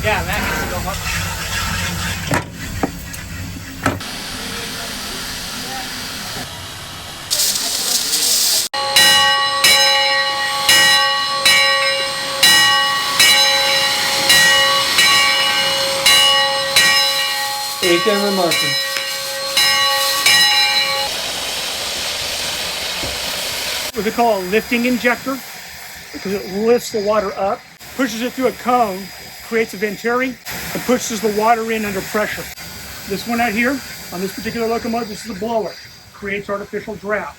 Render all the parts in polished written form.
Yeah, that needs to go up. Camera Martin. What they call a lifting injector, because it lifts the water up, pushes it through a cone, creates a venturi, and pushes the water in under pressure. This one out here, on this particular locomotive, this is a blower. Creates artificial draft.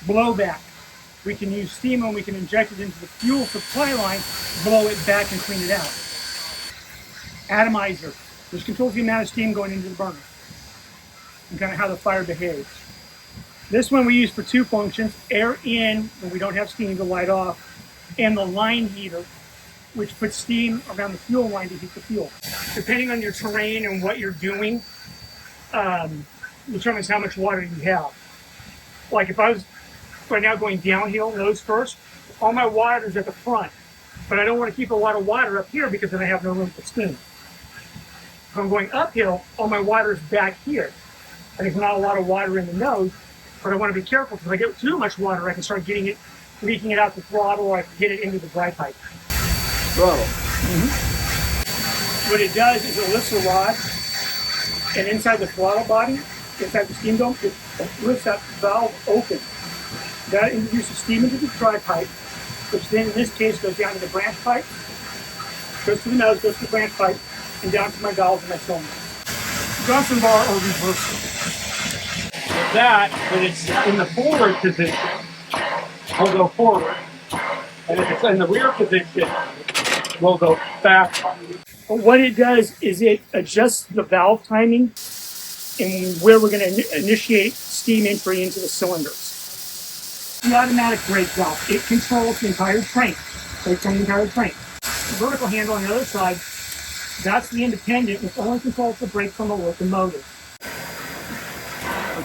Blowback. We can use steam and we can inject it into the fuel supply line, blow it back and clean it out. Atomizer. This controls the amount of steam going into the burner and kind of how the fire behaves. This one we use for two functions: air in when we don't have steam to light off, and the line heater, which puts steam around the fuel line to heat the fuel. Depending on your terrain and what you're doing, determines how much water you have. Like if I was right now going downhill, nose first, all my water is at the front, but I don't want to keep a lot of water up here because then I have no room for steam. If I'm going uphill, all my water is back here. And there's not a lot of water in the nose, but I want to be careful because if I get too much water, I can start leaking it out the throttle, or I can get it into the dry pipe. Throttle. What it does is it lifts the rod, and inside the throttle body, inside the steam dome, it lifts that valve open. That introduces steam into the dry pipe, which then in this case goes down to the branch pipe, goes to the nose, goes to the branch pipe, and down to my valves and my cylinders. Johnson bar or reverser. That, when it's in the forward position, will go forward. And if it's in the rear position, we'll go back. But what it does is it adjusts the valve timing and where we're going to initiate steam entry into the cylinders. The automatic brake valve, it controls the entire train. Brakes on the entire train. The vertical handle on the other side, that's the independent, which only controls the brake from the locomotive.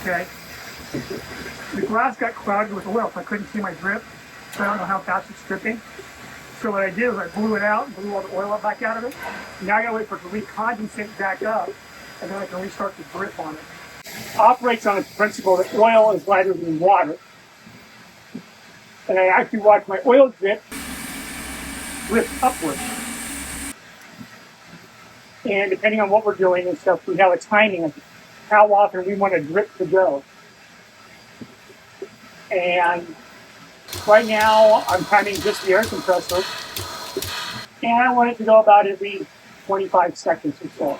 Okay? The glass got clouded with oil, so I couldn't see my drip. So I don't know how fast it's dripping. So what I did is I blew it out, blew all the oil back out of it. Now I gotta wait for it to recondensate back up, and then I can restart the drip on it. Operates on the principle that oil is lighter than water. And I actually watch my oil drip lift upward. And depending on what we're doing and stuff, we have a timing of how often we want a drip to go. And right now, I'm timing just the air compressor, and I want it to go about every 25 seconds or so.